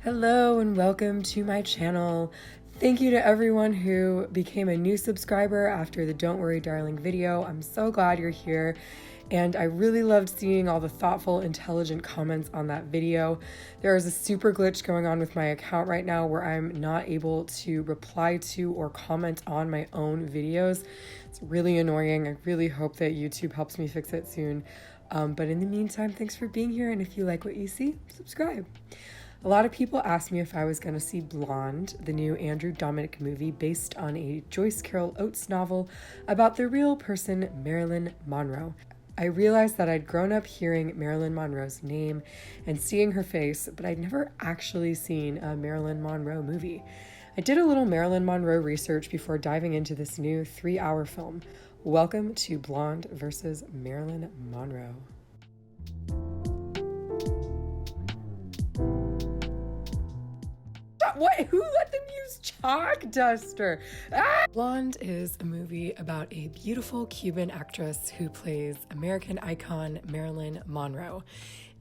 Hello and welcome to my channel. Thank you to everyone who became a new subscriber after the Don't Worry Darling video. I'm so glad you're here, and I really loved seeing all the thoughtful, intelligent comments on that video. There is a super glitch going on with my account right now where I'm not able to reply to or comment on my own videos. It's really annoying. I really hope that YouTube helps me fix it soon. But in the meantime, thanks for being here, and if you like what you see, subscribe. A lot of people asked me if I was going to see Blonde, the new Andrew Dominik movie based on a Joyce Carol Oates novel about the real person Marilyn Monroe. I realized that I'd grown up hearing Marilyn Monroe's name and seeing her face, but I'd never actually seen a Marilyn Monroe movie. I did a little Marilyn Monroe research before diving into this new 3-hour film. Welcome to Blonde versus Marilyn Monroe. What? Who let them use chalk duster? Blonde is a movie about a beautiful Cuban actress who plays American icon Marilyn Monroe.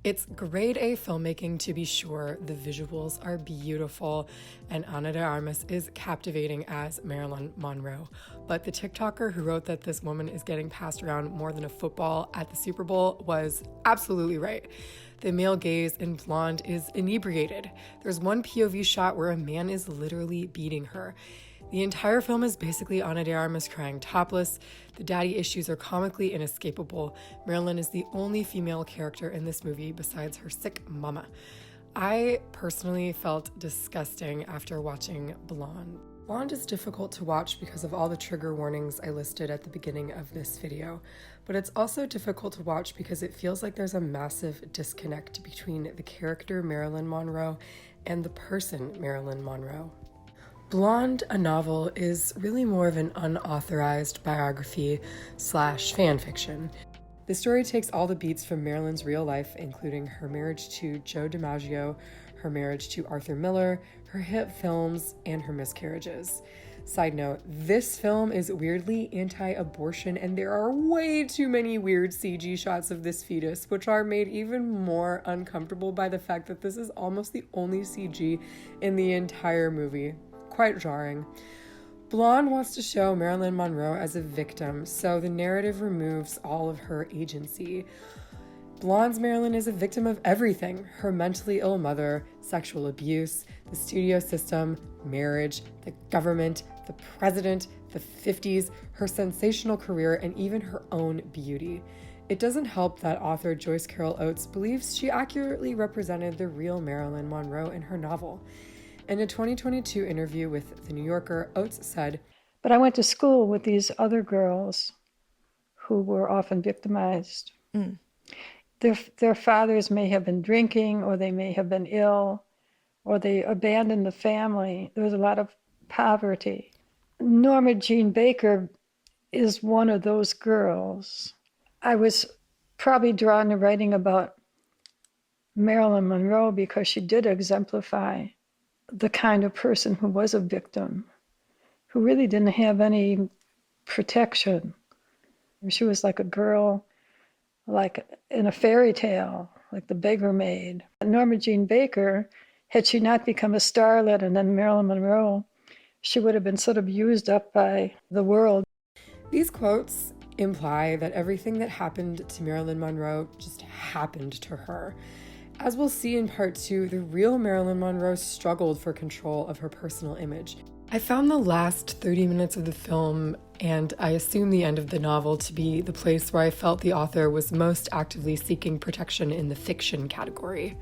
It's grade A filmmaking, to be sure. The visuals are beautiful, and Ana de Armas is captivating as Marilyn Monroe. But the TikToker who wrote that this woman is getting passed around more than a football at the Super Bowl was absolutely right. The male gaze in Blonde is inebriated. There's one POV shot where a man is literally beating her. The entire film is basically Ana de Armas crying topless. The daddy issues are comically inescapable. Marilyn is the only female character in this movie besides her sick mama. I personally felt disgusting after watching Blonde. Blonde is difficult to watch because of all the trigger warnings I listed at the beginning of this video, but it's also difficult to watch because it feels like there's a massive disconnect between the character Marilyn Monroe and the person Marilyn Monroe. Blonde, a novel, is really more of an unauthorized biography / fan fiction. The story takes all the beats from Marilyn's real life, including her marriage to Joe DiMaggio, her marriage to Arthur Miller, her hit films, and her miscarriages. Side note, this film is weirdly anti-abortion, and there are way too many weird CG shots of this fetus, which are made even more uncomfortable by the fact that this is almost the only CG in the entire movie. Quite jarring. Blonde wants to show Marilyn Monroe as a victim, so the narrative removes all of her agency. Blonde's Marilyn is a victim of everything: her mentally ill mother, sexual abuse, the studio system, marriage, the government, the president, the 50s, her sensational career, and even her own beauty. It doesn't help that author Joyce Carol Oates believes she accurately represented the real Marilyn Monroe in her novel. In a 2022 interview with The New Yorker, Oates said, "But I went to school with these other girls who were often victimized. Their fathers may have been drinking, or they may have been ill, or they abandoned the family. There was a lot of poverty. Norma Jean Baker is one of those girls. I was probably drawn to writing about Marilyn Monroe because she did exemplify the kind of person who was a victim, who really didn't have any protection. She was like a girl, like in a fairy tale, like the beggar maid. Norma Jean Baker, had she not become a starlet and then Marilyn Monroe, she would have been sort of used up by the world." These quotes imply that everything that happened to Marilyn Monroe just happened to her. As we'll see in part 2, the real Marilyn Monroe struggled for control of her personal image. I found the last 30 minutes of the film, and I assume the end of the novel, to be the place where I felt the author was most actively seeking protection in the fiction category.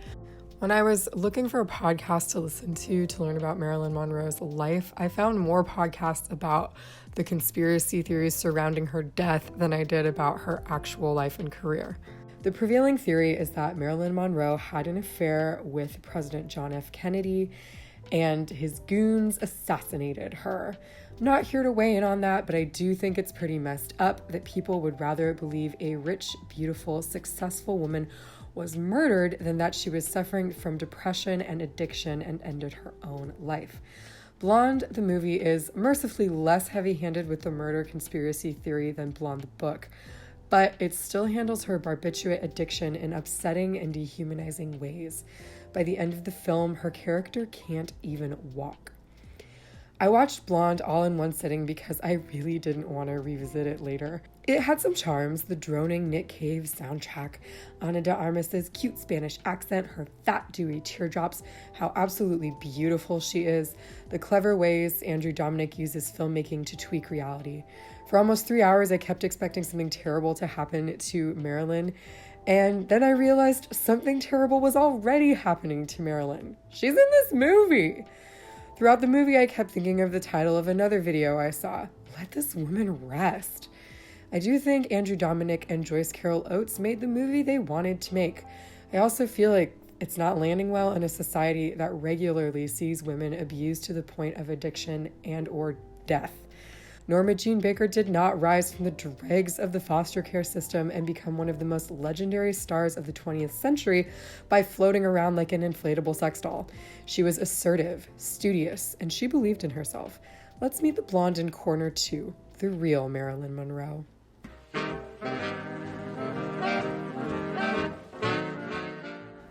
When I was looking for a podcast to listen to learn about Marilyn Monroe's life, I found more podcasts about the conspiracy theories surrounding her death than I did about her actual life and career. The prevailing theory is that Marilyn Monroe had an affair with President John F. Kennedy, and his goons assassinated her. I'm not here to weigh in on that, but I do think it's pretty messed up that people would rather believe a rich, beautiful, successful woman was murdered than that she was suffering from depression and addiction and ended her own life. Blonde, the movie, is mercifully less heavy-handed with the murder conspiracy theory than Blonde, the book. but it still handles her barbiturate addiction in upsetting and dehumanizing ways. By the end of the film, her character can't even walk. I watched Blonde all in one sitting because I really didn't want to revisit it later. It had some charms: the droning Nick Cave soundtrack, Ana de Armas's cute Spanish accent, her fat, dewy teardrops, how absolutely beautiful she is, the clever ways Andrew Dominik uses filmmaking to tweak reality. For almost 3 hours, I kept expecting something terrible to happen to Marilyn, and then I realized something terrible was already happening to Marilyn. She's in this movie! Throughout the movie, I kept thinking of the title of another video I saw, Let This Woman Rest. I do think Andrew Dominik and Joyce Carol Oates made the movie they wanted to make. I also feel like it's not landing well in a society that regularly sees women abused to the point of addiction and or death. Norma Jean Baker did not rise from the dregs of the foster care system and become one of the most legendary stars of the 20th century by floating around like an inflatable sex doll. She was assertive, studious, and she believed in herself. Let's meet the blonde in corner 2, the real Marilyn Monroe.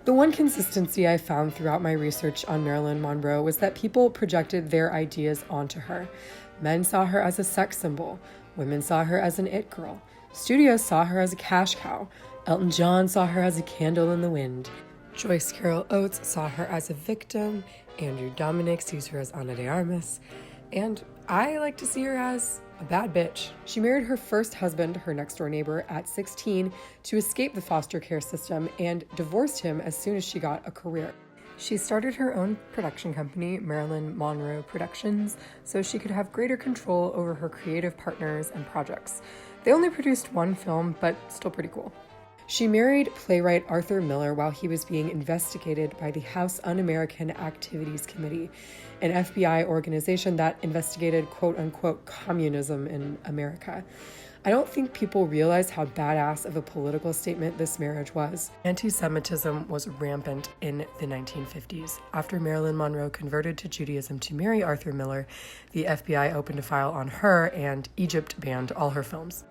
The one consistency I found throughout my research on Marilyn Monroe was that people projected their ideas onto her. Men saw her as a sex symbol. Women saw her as an it girl. Studios saw her as a cash cow. Elton John saw her as a candle in the wind. Joyce Carol Oates saw her as a victim. Andrew Dominik sees her as Ana de Armas. And I like to see her as a bad bitch. She married her first husband, her next-door neighbor, at 16 to escape the foster care system and divorced him as soon as she got a career. She started her own production company, Marilyn Monroe Productions, so she could have greater control over her creative partners and projects. They only produced one film, but still pretty cool. She married playwright Arthur Miller while he was being investigated by the House Un-American Activities Committee, an FBI organization that investigated quote-unquote communism in America. I don't think people realize how badass of a political statement this marriage was. Anti-Semitism was rampant in the 1950s. After Marilyn Monroe converted to Judaism to marry Arthur Miller, the FBI opened a file on her, and Egypt banned all her films.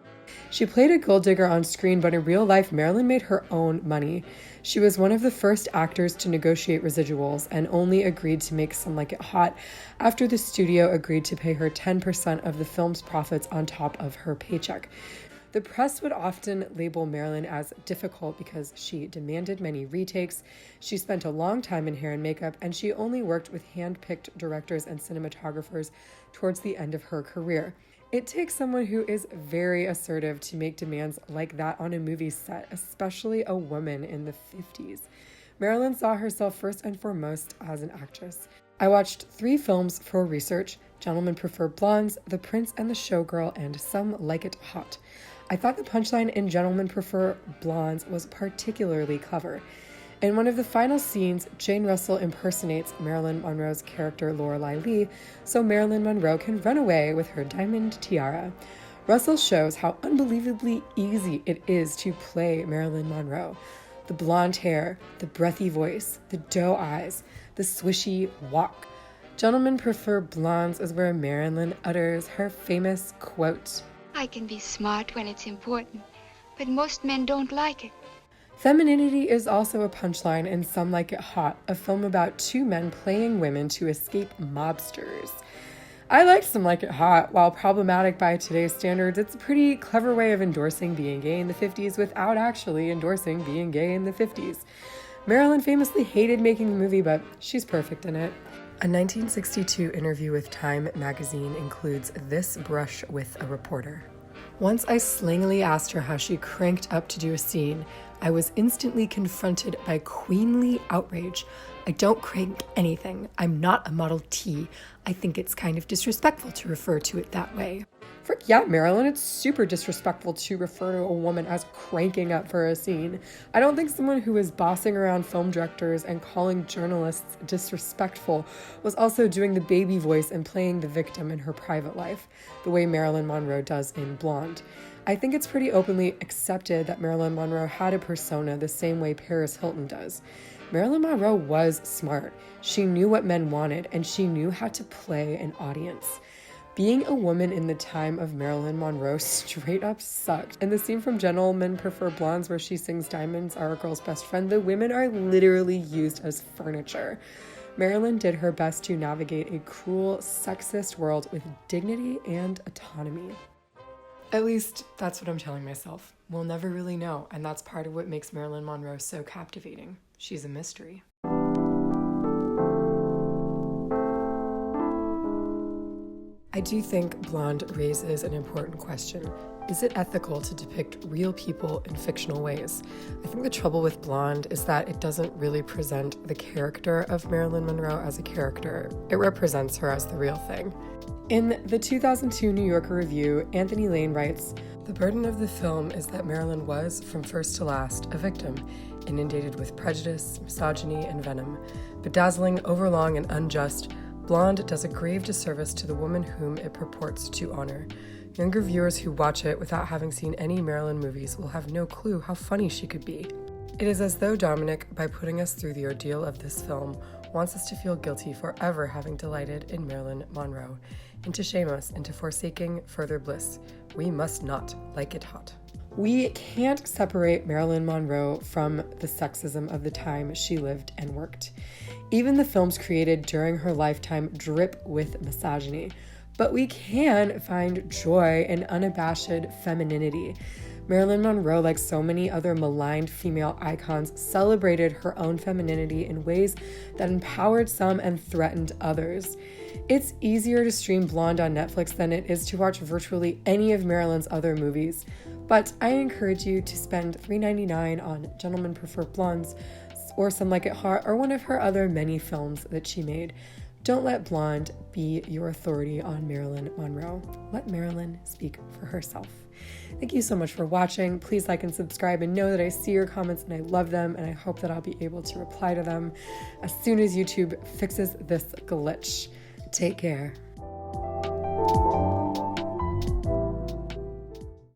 She played a gold digger on screen, but in real life, Marilyn made her own money. She was one of the first actors to negotiate residuals and only agreed to make Some Like It Hot after the studio agreed to pay her 10% of the film's profits on top of her paycheck. The press would often label Marilyn as difficult because she demanded many retakes, she spent a long time in hair and makeup, and she only worked with hand-picked directors and cinematographers towards the end of her career. It takes someone who is very assertive to make demands like that on a movie set, especially a woman in the 50s. Marilyn saw herself first and foremost as an actress. I watched 3 films for research: Gentlemen Prefer Blondes, The Prince and the Showgirl, and Some Like It Hot. I thought the punchline in Gentlemen Prefer Blondes was particularly clever. In one of the final scenes, Jane Russell impersonates Marilyn Monroe's character Lorelei Lee so Marilyn Monroe can run away with her diamond tiara. Russell shows how unbelievably easy it is to play Marilyn Monroe. The blonde hair, the breathy voice, the doe eyes, the swishy walk. Gentlemen Prefer Blondes is where Marilyn utters her famous quote, "I can be smart when it's important, but most men don't like it." Femininity is also a punchline in Some Like It Hot, a film about 2 men playing women to escape mobsters. I liked Some Like It Hot. While problematic by today's standards, it's a pretty clever way of endorsing being gay in the 50s without actually endorsing being gay in the 50s. Marilyn famously hated making the movie, but she's perfect in it. A 1962 interview with Time magazine includes this brush with a reporter. Once I slangily asked her how she cranked up to do a scene, I was instantly confronted by queenly outrage. I don't crank anything. I'm not a Model T. I think it's kind of disrespectful to refer to it that way. Frick yeah, Marilyn, it's super disrespectful to refer to a woman as cranking up for a scene. I don't think someone who is bossing around film directors and calling journalists disrespectful was also doing the baby voice and playing the victim in her private life, the way Marilyn Monroe does in Blonde. I think it's pretty openly accepted that Marilyn Monroe had a persona the same way Paris Hilton does. Marilyn Monroe was smart. She knew what men wanted, and she knew how to play an audience. Being a woman in the time of Marilyn Monroe straight up sucked. In the scene from Gentlemen Prefer Blondes where she sings Diamonds Are a Girl's Best Friend, the women are literally used as furniture. Marilyn did her best to navigate a cruel, sexist world with dignity and autonomy. At least, that's what I'm telling myself. We'll never really know, and that's part of what makes Marilyn Monroe so captivating. She's a mystery. I do think Blonde raises an important question. Is it ethical to depict real people in fictional ways? I think the trouble with Blonde is that it doesn't really present the character of Marilyn Monroe as a character. It represents her as the real thing. In the 2002 New Yorker Review, Anthony Lane writes, "The burden of the film is that Marilyn was, from first to last, a victim, inundated with prejudice, misogyny, and venom. Bedazzling, overlong, and unjust, Blonde does a grave disservice to the woman whom it purports to honor. Younger viewers who watch it without having seen any Marilyn movies will have no clue how funny she could be. It is as though Dominic, by putting us through the ordeal of this film, wants us to feel guilty for ever having delighted in Marilyn Monroe, and to shame us into forsaking further bliss. We must not like it hot." We can't separate Marilyn Monroe from the sexism of the time she lived and worked. Even the films created during her lifetime drip with misogyny. But we can find joy in unabashed femininity. Marilyn Monroe, like so many other maligned female icons, celebrated her own femininity in ways that empowered some and threatened others. It's easier to stream Blonde on Netflix than it is to watch virtually any of Marilyn's other movies. But I encourage you to spend $3.99 on Gentlemen Prefer Blondes or Some Like It Hot or one of her other many films that she made. Don't let Blonde be your authority on Marilyn Monroe. Let Marilyn speak for herself. Thank you so much for watching. Please like and subscribe and know that I see your comments and I love them, and I hope that I'll be able to reply to them as soon as YouTube fixes this glitch. Take care.